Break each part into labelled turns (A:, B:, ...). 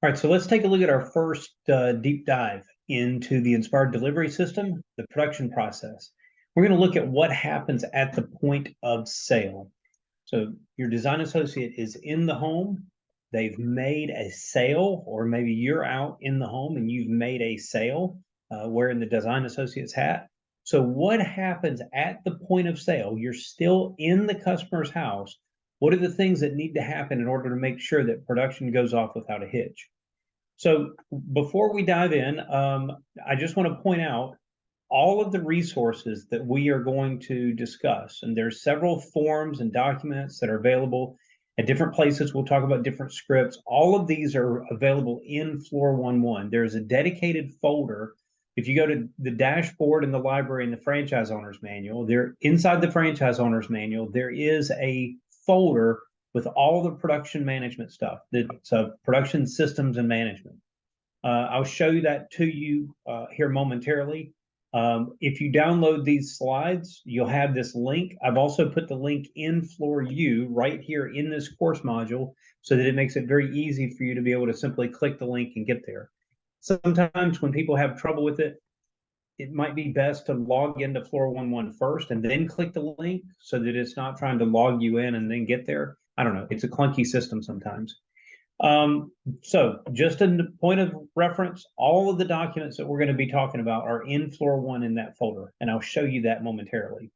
A: All right, so let's take a look at our first deep dive into the Inspired Delivery System, the production process. We're going to look at what happens at the point of sale. So your design associate is in the home, they've made a sale, or maybe you're out in the home and you've made a sale wearing the design associate's hat. So what happens at the point of sale? You're still in the customer's house. What are the things that need to happen in order to make sure that production goes off without a hitch? So before we dive in, I just want to point out all of the resources that we are going to discuss. And there's several forms and documents that are available at different places. We'll talk about different scripts. All of these are available in Floor 1.1. There's a dedicated folder. If you go to the dashboard in the library in the franchise owner's manual, there inside the franchise owner's manual, there is a folder with all the production management stuff. It's production systems and management. I'll show you that to you here momentarily. If you download these slides, you'll have this link. I've also put the link in Floor U right here in this course module so that it makes it very easy for you to be able to simply click the link and get there. Sometimes when people have trouble with it, it might be best to log into Floor 1.1 first and then click the link so that it's not trying to log you in and then get there. I don't know. It's a clunky system sometimes. So just a point of reference, all of the documents that we're going to be talking about are in Floor 1 in that folder, and I'll show you that momentarily.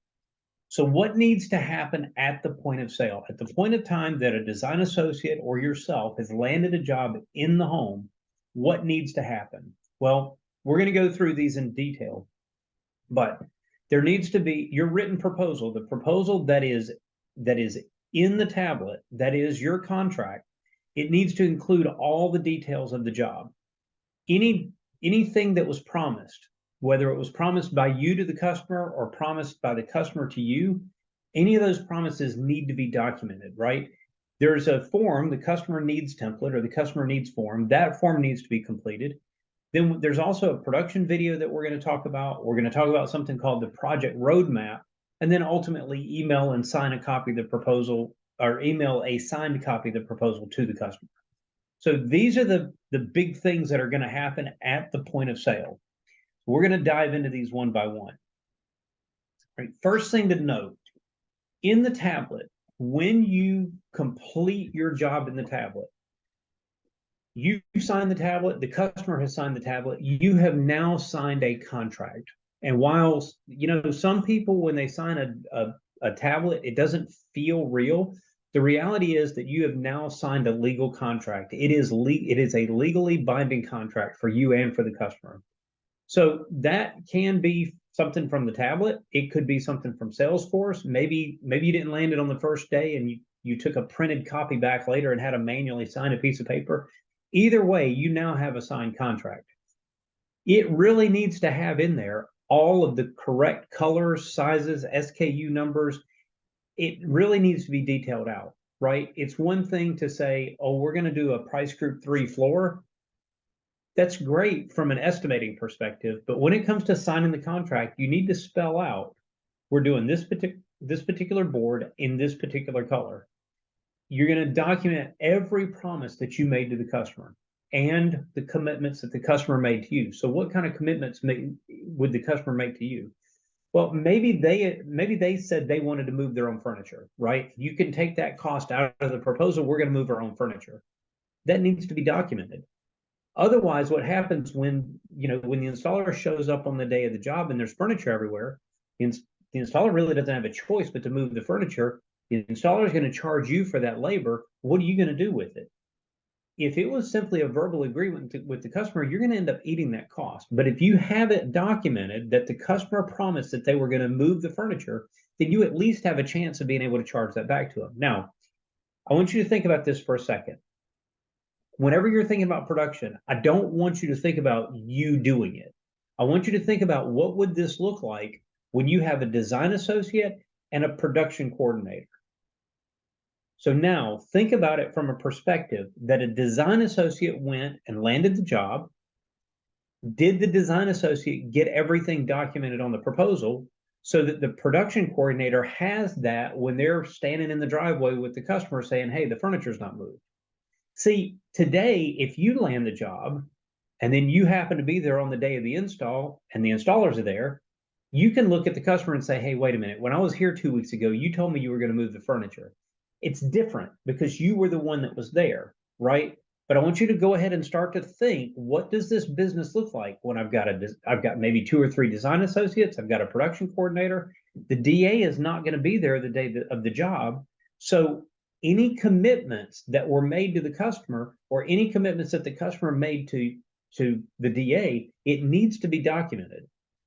A: So what needs to happen at the point of sale? At the point of time that a design associate or yourself has landed a job in the home, what needs to happen? Well, we're going to go through these in detail, but there needs to be your written proposal, the proposal that is in the tablet, that is your contract. It needs to include all the details of the job. Anything that was promised, whether it was promised by you to the customer or promised by the customer to you, any of those promises need to be documented, right? There's a form, the customer needs template or the customer needs form. That form needs to be completed. Then there's also a production video that we're going to talk about. We're going to talk about something called the project roadmap, and then ultimately email and sign a copy of the proposal, or email a signed copy of the proposal to the customer. So these are the big things that are going to happen at the point of sale. We're going to dive into these one by one. Right, first thing to note, in the tablet, when you complete your job in the tablet, you sign the tablet, the customer has signed the tablet, you have now signed a contract. And while, some people, when they sign a tablet, it doesn't feel real. The reality is that you have now signed a legal contract. It is a legally binding contract for you and for the customer. So that can be something from the tablet. It could be something from Salesforce. Maybe you didn't land it on the first day and you took a printed copy back later and had to manually sign a piece of paper. Either way, you now have a signed contract. It really needs to have in there all of the correct colors, sizes, SKU numbers. It really needs to be detailed out, right? It's one thing to say, oh, we're going to do a price group 3 floor. That's great from an estimating perspective, but when it comes to signing the contract, you need to spell out, we're doing this particular board in this particular color. You're going to document every promise that you made to the customer and the commitments that the customer made to you. So what kind of commitments would the customer make to you? Well, maybe they said they wanted to move their own furniture, right? You can take that cost out of the proposal. We're going to move our own furniture. That needs to be documented. Otherwise, what happens when the installer shows up on the day of the job and there's furniture everywhere, the installer really doesn't have a choice but to move the furniture. The installer is going to charge you for that labor. What are you going to do with it? If it was simply a verbal agreement with the customer, you're going to end up eating that cost. But if you have it documented that the customer promised that they were going to move the furniture, then you at least have a chance of being able to charge that back to them. Now, I want you to think about this for a second. Whenever you're thinking about production, I don't want you to think about you doing it. I want you to think about what would this look like when you have a design associate and a production coordinator. So now think about it from a perspective that a design associate went and landed the job. Did the design associate get everything documented on the proposal so that the production coordinator has that when they're standing in the driveway with the customer saying, hey, the furniture's not moved? See, today, if you land the job and then you happen to be there on the day of the install and the installers are there, you can look at the customer and say, hey, wait a minute. When I was here 2 weeks ago, you told me you were going to move the furniture. It's different because you were the one that was there, right? But I want you to go ahead and start to think, what does this business look like when I've got maybe 2 or 3 design associates, I've got a production coordinator. The DA is not going to be there the day of the job. So any commitments that were made to the customer or any commitments that the customer made to the DA, it needs to be documented.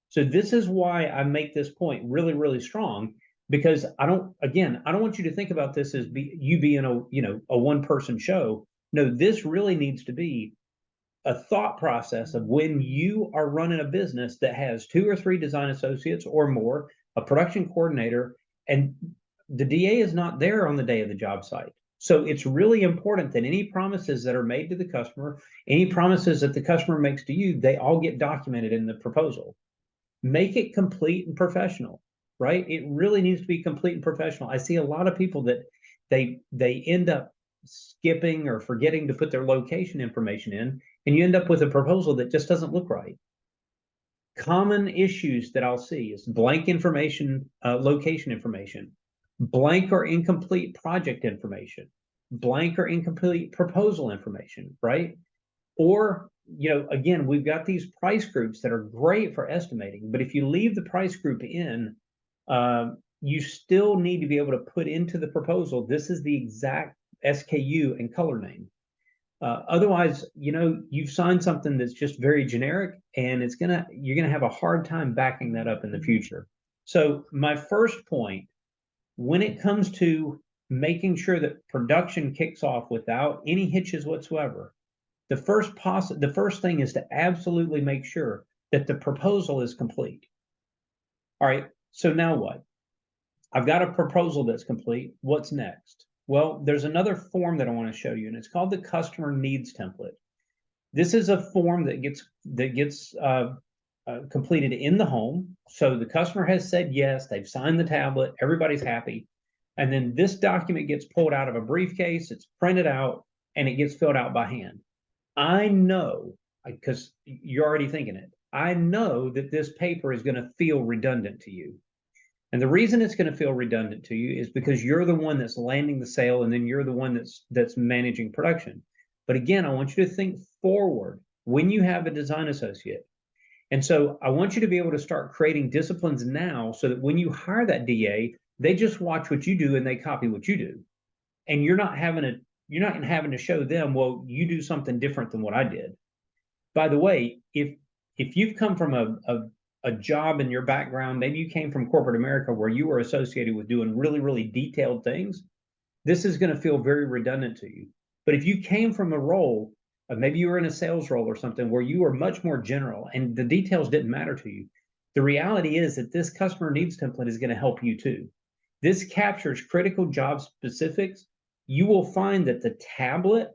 A: So this is why I make this point really, really strong, because I don't want you to think about this as you being a one-person show. No, this really needs to be a thought process of when you are running a business that has 2 or 3 design associates or more, a production coordinator, and the DA is not there on the day of the job site. So it's really important that any promises that are made to the customer, any promises that the customer makes to you, they all get documented in the proposal. Make it complete and professional, right? It really needs to be complete and professional. I see a lot of people that they end up skipping or forgetting to put their location information in, and you end up with a proposal that just doesn't look right. Common issues that I'll see is blank information, location information, blank or incomplete project information, blank or incomplete proposal information, right? Or, again, we've got these price groups that are great for estimating, but if you leave the price group in, you still need to be able to put into the proposal, this is the exact SKU and color name. Otherwise, you've signed something that's just very generic, and you're gonna have a hard time backing that up in the future. So my first point, when it comes to making sure that production kicks off without any hitches whatsoever, the first thing is to absolutely make sure that the proposal is complete. All right, so now what? I've got a proposal that's complete. What's next? Well, there's another form that I want to show you, and it's called the customer needs template. This is a form that gets completed in the home. So the customer has said yes, they've signed the tablet, everybody's happy. And then this document gets pulled out of a briefcase, it's printed out, and it gets filled out by hand. I know, because you're already thinking it, I know that this paper is going to feel redundant to you. And the reason it's going to feel redundant to you is because you're the one that's landing the sale, and then you're the one that's managing production. But again, I want you to think forward when you have a design associate. And so I want you to be able to start creating disciplines now so that when you hire that DA, they just watch what you do and they copy what you do. And you're not having to show them, well, you do something different than what I did. By the way, if you've come from a job in your background, maybe you came from corporate America where you were associated with doing really, really detailed things, this is going to feel very redundant to you. But if you came from a role, maybe you were in a sales role or something where you were much more general and the details didn't matter to you, the reality is that this customer needs template is going to help you too. This captures critical job specifics. You will find that the tablet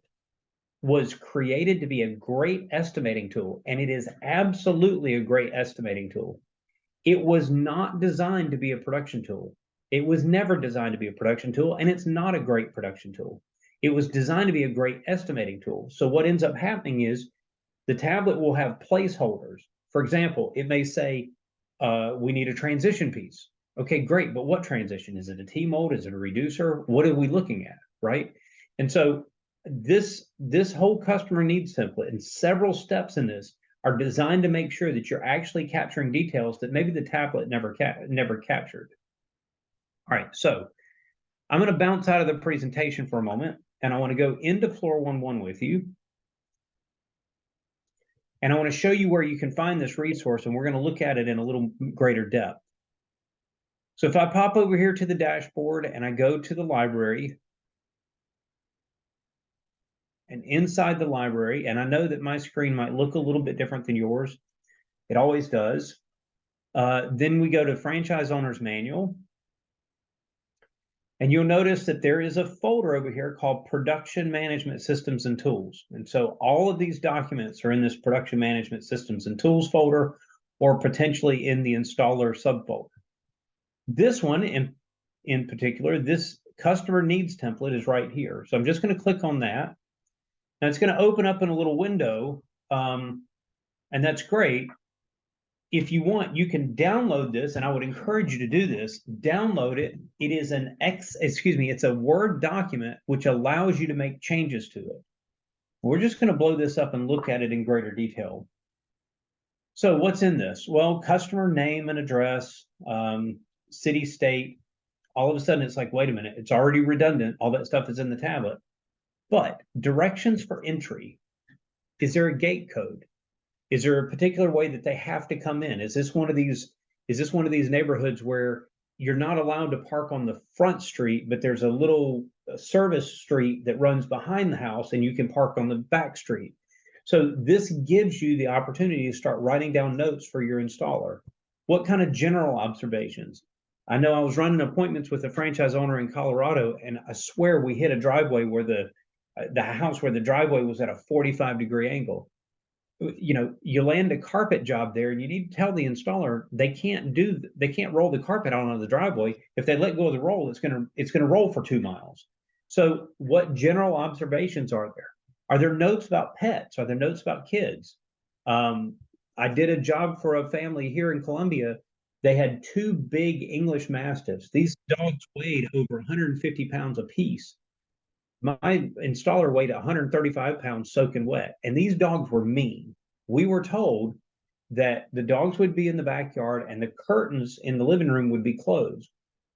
A: was created to be a great estimating tool, and it is absolutely a great estimating tool. It was not designed to be a production tool. It was never designed to be a production tool, and it's not a great production tool. It was designed to be a great estimating tool. So what ends up happening is the tablet will have placeholders. For example, it may say, we need a transition piece. Okay, great, but what transition? Is it a T-mold? Is it a reducer? What are we looking at, right? And so this whole customer needs template and several steps in this are designed to make sure that you're actually capturing details that maybe the tablet never captured. All right, so I'm going to bounce out of the presentation for a moment, and I want to go into Floor 1-1 with you. And I want to show you where you can find this resource, and we're going to look at it in a little greater depth. So if I pop over here to the dashboard and I go to the library, and inside the library, and I know that my screen might look a little bit different than yours. It always does. Then we go to Franchise Owner's Manual. And you'll notice that there is a folder over here called Production Management Systems and Tools. And so all of these documents are in this Production Management Systems and Tools folder, or potentially in the installer subfolder. This one in particular, this customer needs template is right here. So I'm just going to click on that. Now it's going to open up in a little window, and that's great. If you want, you can download this, and I would encourage you to do this. Download it. It is it's a Word document which allows you to make changes to it. We're just going to blow this up and look at it in greater detail. So what's in this? Well, customer name and address, city, state. All of a sudden, it's like, wait a minute, it's already redundant. All that stuff is in the tablet. But directions for entry. Is there a gate code? Is there a particular way that they have to come in? Is this one of these neighborhoods where you're not allowed to park on the front street, but there's a little service street that runs behind the house and you can park on the back street? So this gives you the opportunity to start writing down notes for your installer. What kind of general observations? I know I was running appointments with a franchise owner in Colorado, and I swear we hit a driveway where the house where the driveway was at a 45-degree angle. You land a carpet job there, and you need to tell the installer they can't roll the carpet out onto the driveway. If they let go of the roll, it's gonna roll for 2 miles. So what general observations are there? Are there notes about pets? Are there notes about kids? I did a job for a family here in Columbia. They had 2 big English Mastiffs. These dogs weighed over 150 pounds apiece. My installer weighed 135 pounds soaking wet, and these dogs were mean. We were told that the dogs would be in the backyard and the curtains in the living room would be closed.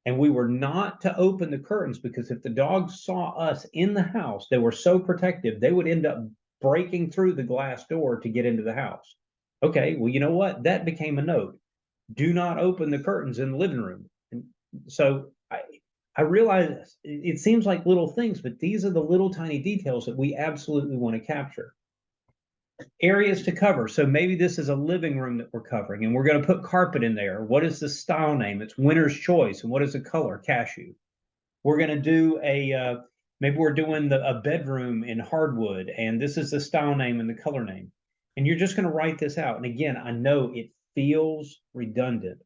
A: And we were not to open the curtains because if the dogs saw us in the house, they were so protective, they would end up breaking through the glass door to get into the house. Okay, well, you know what? That became a note. Do not open the curtains in the living room. And so I realize it seems like little things, but these are the little tiny details that we absolutely want to capture. Areas to cover. So maybe this is a living room that we're covering, and we're going to put carpet in there. What is the style name? It's Winner's Choice. And what is the color? Cashew. We're going to do maybe we're doing a bedroom in hardwood, and this is the style name and the color name. And you're just going to write this out. And again, I know it feels redundant.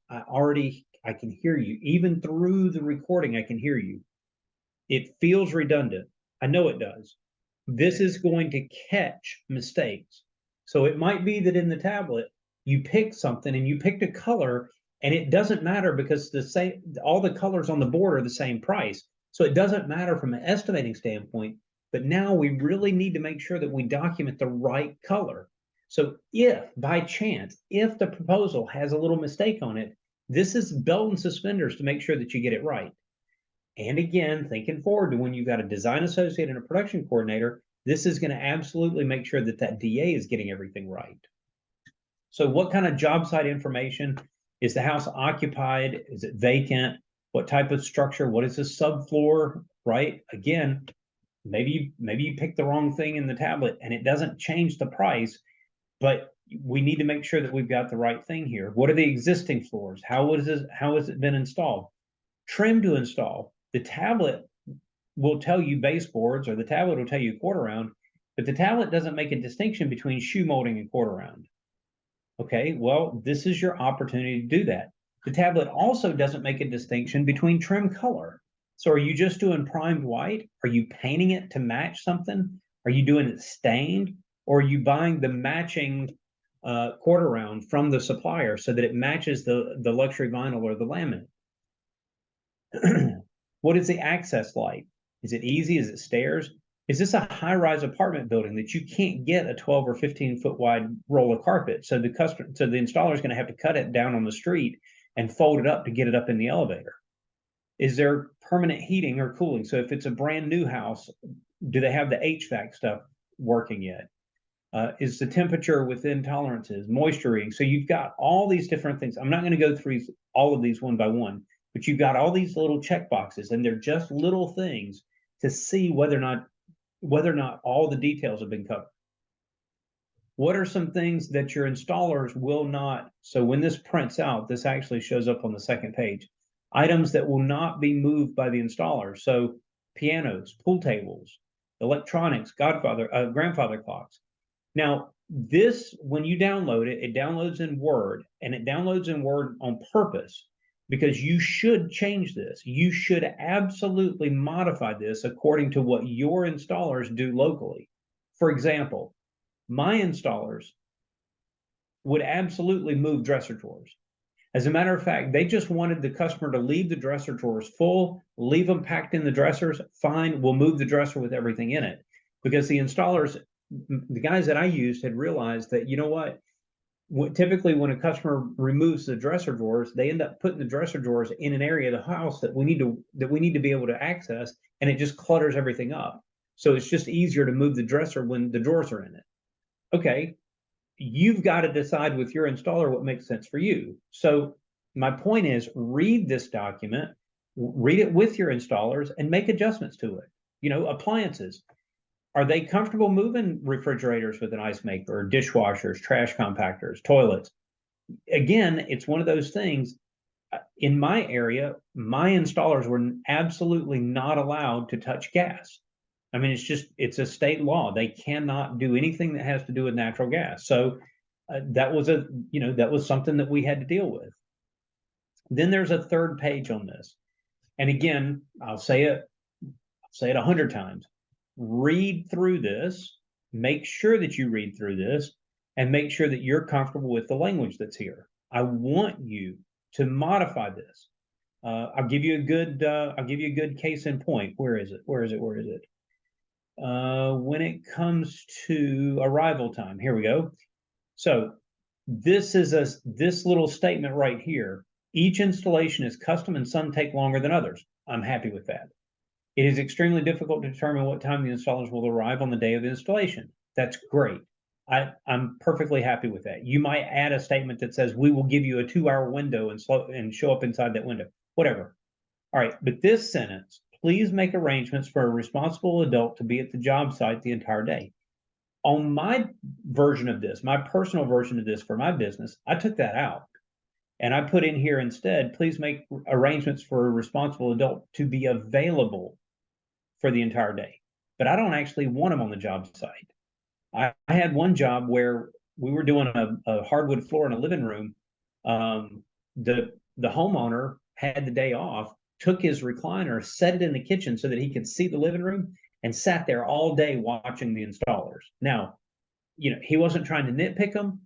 A: I can hear you. Even through the recording, I can hear you. It feels redundant. I know it does. This is going to catch mistakes. So it might be that in the tablet, you pick something and you picked a color, and it doesn't matter because all the colors on the board are the same price. So it doesn't matter from an estimating standpoint, but now we really need to make sure that we document the right color. So if by chance, if the proposal has a little mistake on it, this is belt and suspenders to make sure that you get it right. And again, thinking forward to when you've got a design associate and a production coordinator, this is going to absolutely make sure that that DA is getting everything right. So what kind of job site information? Is the house occupied? Is it vacant? What type of structure? What is the subfloor, right? Again, maybe you picked the wrong thing in the tablet and it doesn't change the price, but we need to make sure that we've got the right thing here. What are the existing floors? How has it been installed? Trim to install. The tablet will tell you baseboards, or the tablet will tell you quarter round, but the tablet doesn't make a distinction between shoe molding and quarter round. Okay, well, this is your opportunity to do that. The tablet also doesn't make a distinction between trim color. So are you just doing primed white? Are you painting it to match something? Are you doing it stained? Or are you buying the matching quarter round from the supplier so that it matches the luxury vinyl or the laminate? What is the access like? Is it easy? Is it stairs? Is this a high-rise apartment building that you can't get a 12 or 15-foot wide roll of carpet? So the installer is going to have to cut it down on the street and fold it up to get it up in the elevator. Is there permanent heating or cooling? So if it's a brand new house, do they have the HVAC stuff working yet? Is the temperature within tolerances, moisture reading? So you've got all these different things. I'm not going to go through all of these one by one, but you've got all these little check boxes, and they're just little things to see whether or not all the details have been covered. What are some things that your installers will not? So when this prints out, this actually shows up on the second page. Items that will not be moved by the installer. So pianos, pool tables, electronics, grandfather clocks. Now, this, when you download it, it downloads in Word, and it downloads in Word on purpose because you should change this. You should absolutely modify this according to what your installers do locally. For example, my installers would absolutely move dresser drawers. As a matter of fact, they just wanted the customer to leave the dresser drawers full, leave them packed in the dressers. Fine, we'll move the dresser with everything in it. Because the installers, the guys that I used, had realized that, you know what, typically when a customer removes the dresser drawers, they end up putting the dresser drawers in an area of the house that we need to be able to access, and it just clutters everything up. So it's just easier to move the dresser when the drawers are in it. Okay, you've got to decide with your installer what makes sense for you. So my point is, read this document, read it with your installers, and make adjustments to it. Appliances. Are they comfortable moving refrigerators with an ice maker, dishwashers, trash compactors, toilets? Again, it's one of those things. In my area, my installers were absolutely not allowed to touch gas. I mean, it's a state law. They cannot do anything that has to do with natural gas. So that was something that we had to deal with. Then there's a third page on this. And again, I'll say it 100 times. Read through this, make sure that you read through this, and make sure that you're comfortable with the language that's here. I want you to modify this. I'll give you a good case in point. Where is it? When it comes to arrival time, here we go. So this little statement right here. Each installation is custom and some take longer than others. I'm happy with that. It is extremely difficult to determine what time the installers will arrive on the day of the installation. That's great. I'm perfectly happy with that. You might add a statement that says, we will give you a 2-hour window and show up inside that window, whatever. All right, but this sentence, please make arrangements for a responsible adult to be at the job site the entire day. On my version of this, my personal version of this for my business, I took that out. And I put in here instead, please make arrangements for a responsible adult to be available for the entire day. But I don't actually want them on the job site. I had one job where we were doing a hardwood floor in a living room. The homeowner had the day off, took his recliner, set it in the kitchen so that he could see the living room, and sat there all day watching the installers. Now, he wasn't trying to nitpick them.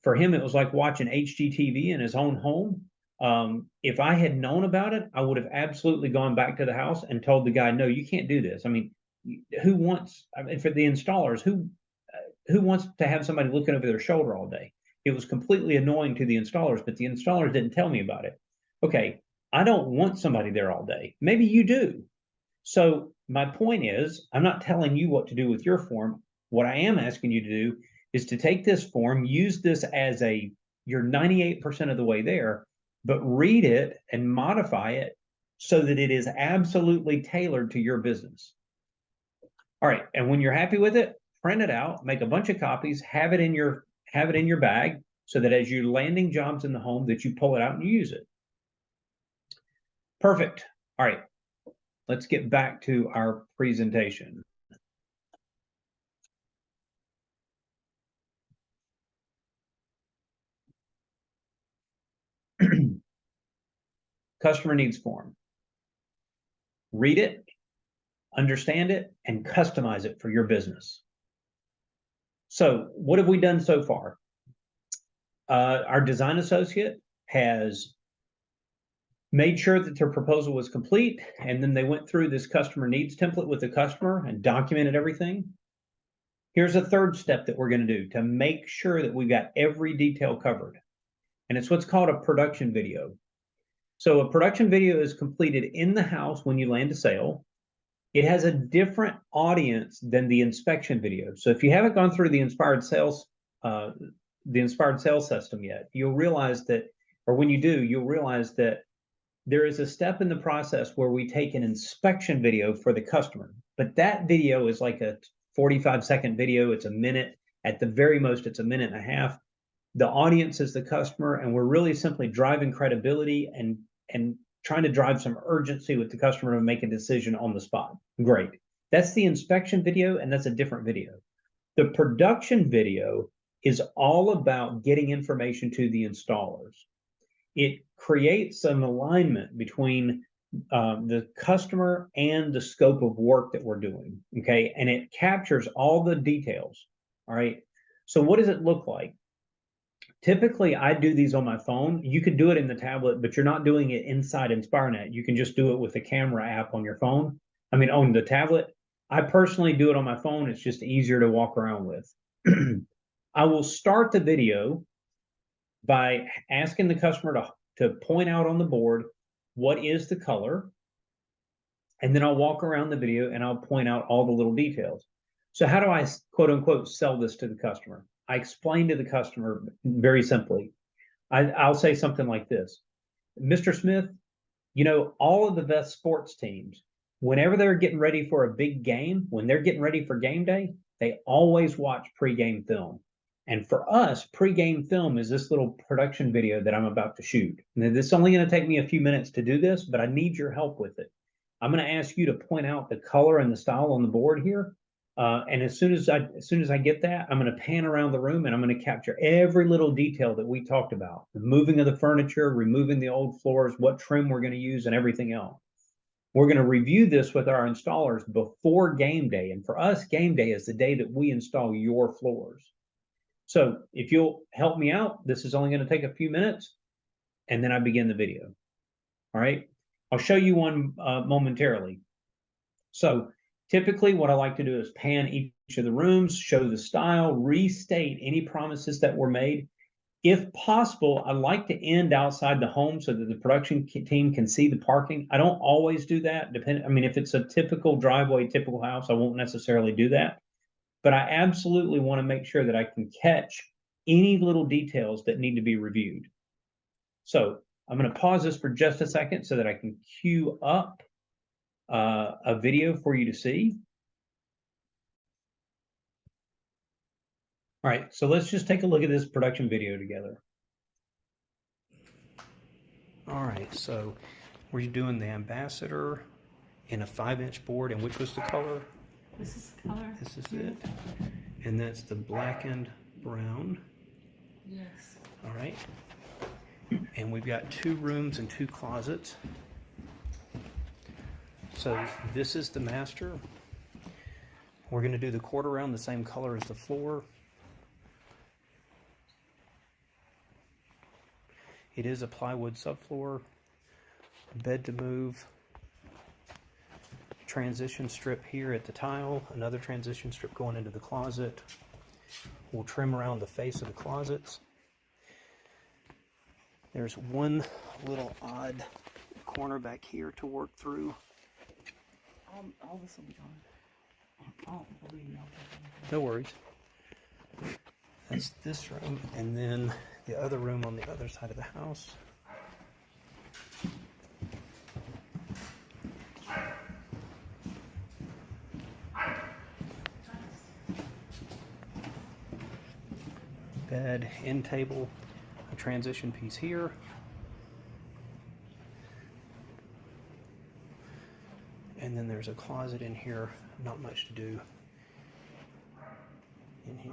A: For him, it was like watching HGTV in his own home. If I had known about it, I would have absolutely gone back to the house and told the guy, no, you can't do this. I mean, for the installers, who wants to have somebody looking over their shoulder all day? It was completely annoying to the installers, but the installers didn't tell me about it. Okay, I don't want somebody there all day. Maybe you do. So my point is, I'm not telling you what to do with your form. What I am asking you to do is to take this form, use this as you're 98% of the way there, but read it and modify it so that it is absolutely tailored to your business. All right, and when you're happy with it, print it out, make a bunch of copies, have it in your bag so that as you're landing jobs in the home that you pull it out and you use it. Perfect. All right, let's get back to our presentation. Customer needs form. Read it, understand it, and customize it for your business. So what have we done so far? Our design associate has made sure that their proposal was complete, and then they went through this customer needs template with the customer and documented everything. Here's a third step that we're going to do to make sure that we've got every detail covered, and it's what's called a production video. So a production video is completed in the house when you land a sale. It has a different audience than the inspection video. So if you haven't gone through the inspired sales system yet, you'll realize that, or when you do, you'll realize that there is a step in the process where we take an inspection video for the customer. But that video is like a 45-second video. It's a minute. At the very most, it's a minute and a half. The audience is the customer, and we're really simply driving credibility and trying to drive some urgency with the customer to make a decision on the spot. Great. That's the inspection video, and that's a different video. The production video is all about getting information to the installers. It creates an alignment between the customer and the scope of work that we're doing, okay? And it captures all the details, all right? So what does it look like? Typically, I do these on my phone. You could do it in the tablet, but you're not doing it inside InspireNet. You can just do it with the camera app on your phone. I mean, on the tablet. I personally do it on my phone. It's just easier to walk around with. I will start the video by asking the customer to point out on the board what is the color, and then I'll walk around the video and I'll point out all the little details. So how do I quote unquote sell this to the customer? I explain to the customer very simply. I'll say something like this: Mr. Smith, you know, all of the best sports teams, whenever they're getting ready for a big game, when they're getting ready for game day, they always watch pregame film. And for us, pregame film is this little production video that I'm about to shoot. Now, this is only going to take me a few minutes to do this, but I need your help with it. I'm going to ask you to point out the color and the style on the board here. And as soon as I get that, I'm going to pan around the room and I'm going to capture every little detail that we talked about: the moving of the furniture, removing the old floors, what trim we're going to use, and everything else. We're going to review this with our installers before game day. And for us, game day is the day that we install your floors. So if you'll help me out, this is only going to take a few minutes, and then I begin the video. All right. I'll show you one momentarily. So typically what I like to do is pan each of the rooms, show the style, restate any promises that were made. If possible, I like to end outside the home so that the production team can see the parking. I don't always do that. I mean, if it's a typical driveway, typical house, I won't necessarily do that. But I absolutely want to make sure that I can catch any little details that need to be reviewed. So I'm going to pause this for just a second so that I can queue up a video for you to see. All right, so let's just take a look at this production video together.
B: All right, so we're doing the Ambassador in a 5-inch board, and which was the color?
C: This is the color.
B: This is it. And that's the blackened brown.
C: Yes.
B: All right. And we've got 2 rooms and 2 closets. So this is the master. We're going to do the quarter round the same color as the floor. It is a plywood subfloor, bed to move, transition strip here at the tile, another transition strip going into the closet. We'll trim around the face of the closets. There's one little odd corner back here to work through.
C: All this will be gone. Oh, believe me,
B: No worries. That's this room, and then the other room on the other side of the house. Bed, end table, a transition piece here. And then there's a closet in here, not much to do in here.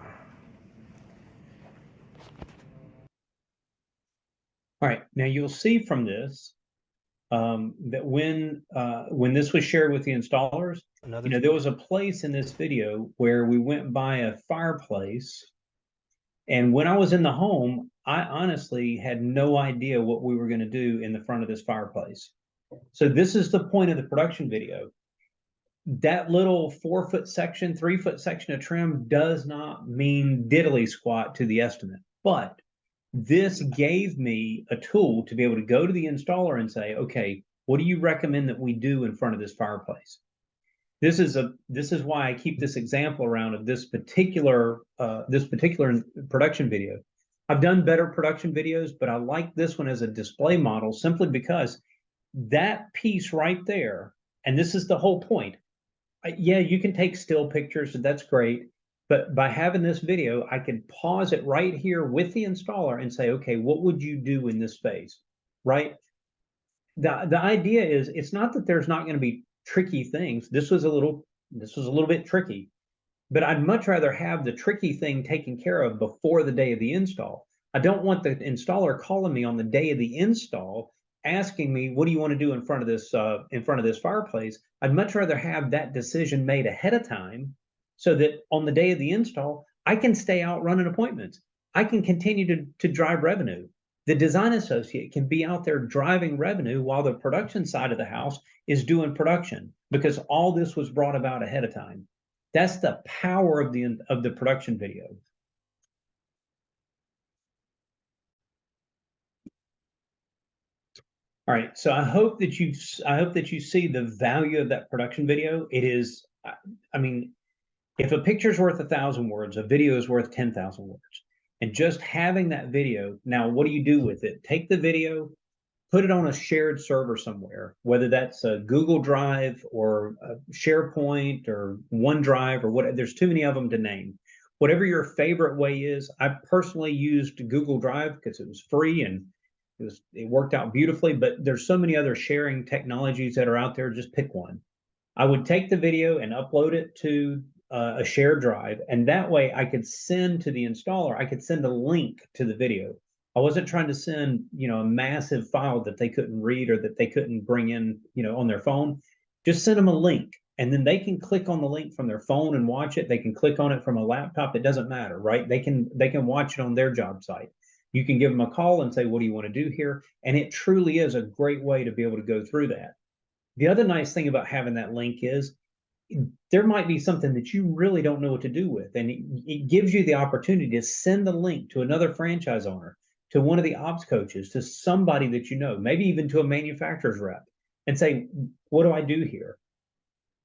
A: All right, now you'll see from this that when this was shared with the installers, there was a place in this video where we went by a fireplace, and when I was in the home, I honestly had no idea what we were going to do in the front of this fireplace. So this is the point of the production video. That little 4-foot section, 3-foot section of trim does not mean diddly squat to the estimate, but this gave me a tool to be able to go to the installer and say, okay, what do you recommend that we do in front of this fireplace? This is why I keep this example around of this particular production video. I've done better production videos, but I like this one as a display model simply because that piece right there, and this is the whole point. Yeah, you can take still pictures, that's great. But by having this video, I can pause it right here with the installer and say, okay, what would you do in this space, right? The idea is, it's not that there's not going to be tricky things. This was a little bit tricky, but I'd much rather have the tricky thing taken care of before the day of the install. I don't want the installer calling me on the day of the install asking me, what do you want to do in front of this fireplace? I'd much rather have that decision made ahead of time so that on the day of the install, I can stay out running appointments. I can continue to drive revenue. The design associate can be out there driving revenue while the production side of the house is doing production, because all this was brought about ahead of time. That's the power of the production video. All right, so I hope that you see the value of that production video. It is, I mean, if a picture's worth 1,000 words, a video is worth 10,000 words. And just having that video, now what do you do with it? Take the video, put it on a shared server somewhere, whether that's a Google Drive or a SharePoint or OneDrive or what. There's too many of them to name. Whatever your favorite way is. I personally used Google Drive because it was free and it worked out beautifully. But there's so many other sharing technologies that are out there. Just pick one. I would take the video and upload it to a shared drive, and that way I could send to the installer. I could send a link to the video. I wasn't trying to send, a massive file that they couldn't read or that they couldn't bring in, on their phone. Just send them a link, and then they can click on the link from their phone and watch it. They can click on it from a laptop. It doesn't matter, right? They can watch it on their job site. You can give them a call and say, what do you want to do here? And it truly is a great way to be able to go through that. The other nice thing about having that link is there might be something that you really don't know what to do with. And it gives you the opportunity to send the link to another franchise owner, to one of the ops coaches, to somebody that you know, maybe even to a manufacturer's rep, and say, what do I do here?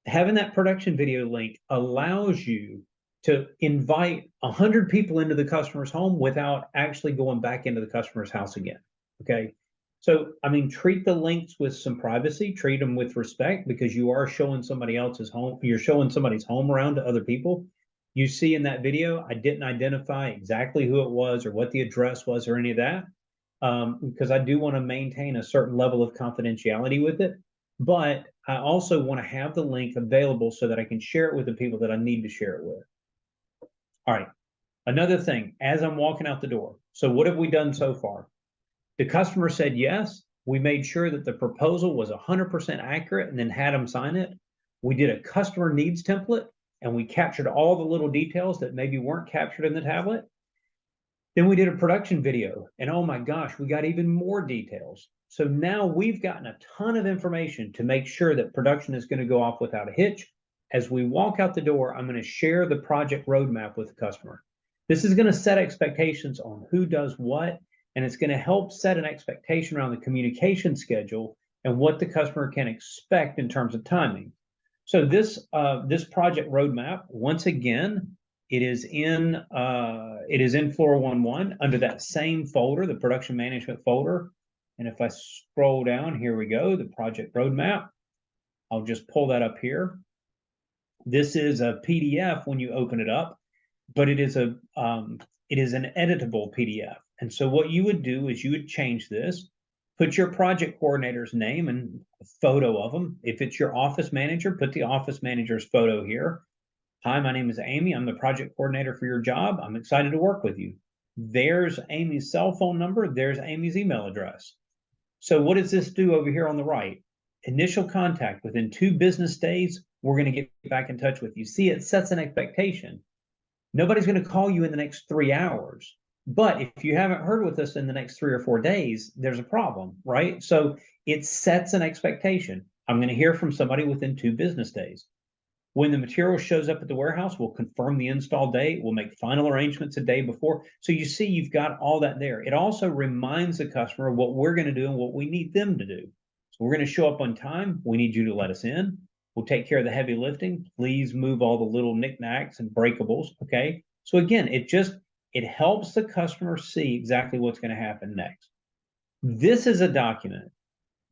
A: Having that production video link allows you to invite 100 people into the customer's home without actually going back into the customer's house again. Okay. So, I mean, treat the links with some privacy, treat them with respect, because you are showing somebody else's home. You're showing somebody's home around to other people. You see in that video, I didn't identify exactly who it was or what the address was or any of that, because I do want to maintain a certain level of confidentiality with it. But I also want to have the link available so that I can share it with the people that I need to share it with. All right. Another thing, as I'm walking out the door. So what have we done so far? The customer said yes. We made sure that the proposal was 100% accurate and then had them sign it. We did a customer needs template and we captured all the little details that maybe weren't captured in the tablet. Then we did a production video, and oh my gosh, we got even more details. So now we've gotten a ton of information to make sure that production is going to go off without a hitch. As we walk out the door, I'm going to share the project roadmap with the customer. This is going to set expectations on who does what, and it's going to help set an expectation around the communication schedule and what the customer can expect in terms of timing. So this project roadmap, once again, it is in 411 under that same folder, the production management folder. And if I scroll down, here we go, the project roadmap. I'll just pull that up here. This is a PDF when you open it up, but it is an editable PDF. And so what you would do is you would change this, put your project coordinator's name and a photo of them. If it's your office manager, put the office manager's photo here. Hi, my name is Amy. I'm the project coordinator for your job. I'm excited to work with you. There's Amy's cell phone number. There's Amy's email address. So what does this do over here on the right? Initial contact. Within 2 business days, we're going to get back in touch with you. See, it sets an expectation. Nobody's going to call you in the next 3 hours. But if you haven't heard with us in the next 3 or 4 days, there's a problem, right? So it sets an expectation. I'm going to hear from somebody within 2 business days. When the material shows up at the warehouse, we'll confirm the install date. We'll make final arrangements a day before. So you see, you've got all that there. It also reminds the customer of what we're going to do and what we need them to do. So we're going to show up on time. We need you to let us in. We'll take care of the heavy lifting. Please move all the little knickknacks and breakables. Okay. So again, it helps the customer see exactly what's going to happen next. This is a document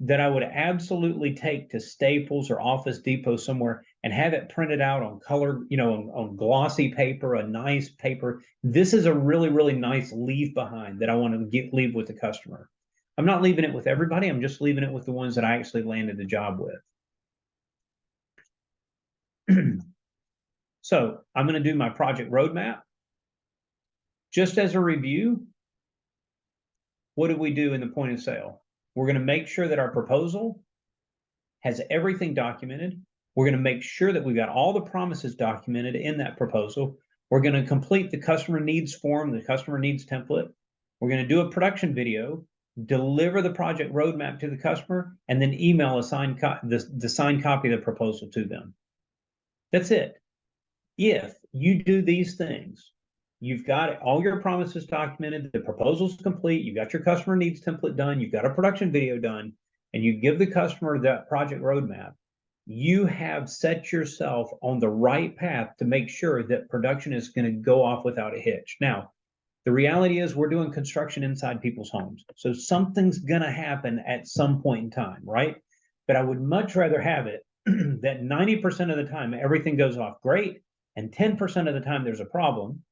A: that I would absolutely take to Staples or Office Depot somewhere and have it printed out on color, on glossy paper, a nice paper. This is a really, really nice leave behind that I want to leave with the customer. I'm not leaving it with everybody. I'm just leaving it with the ones that I actually landed the job with. So I'm going to do my project roadmap. Just as a review, what did we do in the point of sale? We're going to make sure that our proposal has everything documented. We're going to make sure that we've got all the promises documented in that proposal. We're going to complete the customer needs form, the customer needs template. We're going to do a production video, deliver the project roadmap to the customer, and then email the signed copy of the proposal to them. That's it. If you do these things, you've got all your promises documented, the proposal's complete, you've got your customer needs template done, you've got a production video done, and you give the customer that project roadmap, you have set yourself on the right path to make sure that production is going to go off without a hitch. Now, the reality is we're doing construction inside people's homes. So something's going to happen at some point in time, right? But I would much rather have it that 90% of the time everything goes off great and 10% of the time there's a problem,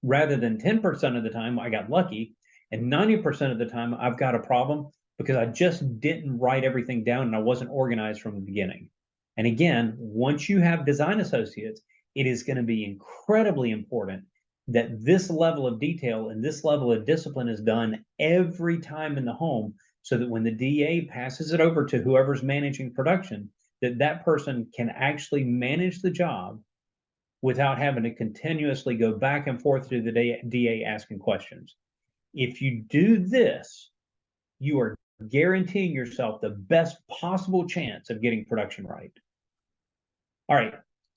A: rather than 10% of the time I got lucky and 90% of the time I've got a problem because I just didn't write everything down and I wasn't organized from the beginning. And again, once you have design associates, it is going to be incredibly important that this level of detail and this level of discipline is done every time in the home, so that when the DA passes it over to whoever's managing production, that person can actually manage the job without having to continuously go back and forth to the DA asking questions. If you do this, you are guaranteeing yourself the best possible chance of getting production right. All right,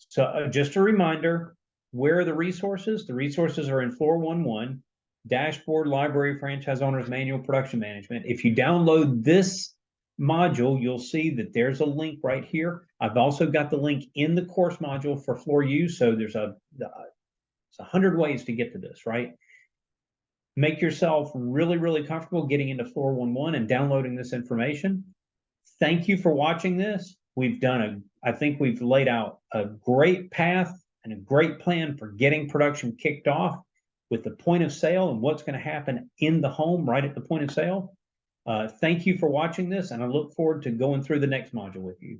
A: so just a reminder, where are the resources? The resources are in 411, Dashboard, Library, Franchise Owners Manual, Production Management. If you download this module, you'll see that there's a link right here. I've also got the link in the course module for floor use. So there's 100 ways to get to this, right? Make yourself really, really comfortable getting into 411 and downloading this information. Thank you for watching this. I think we've laid out a great path and a great plan for getting production kicked off with the point of sale and what's going to happen in the home right at the point of sale. Thank you for watching this, and I look forward to going through the next module with you.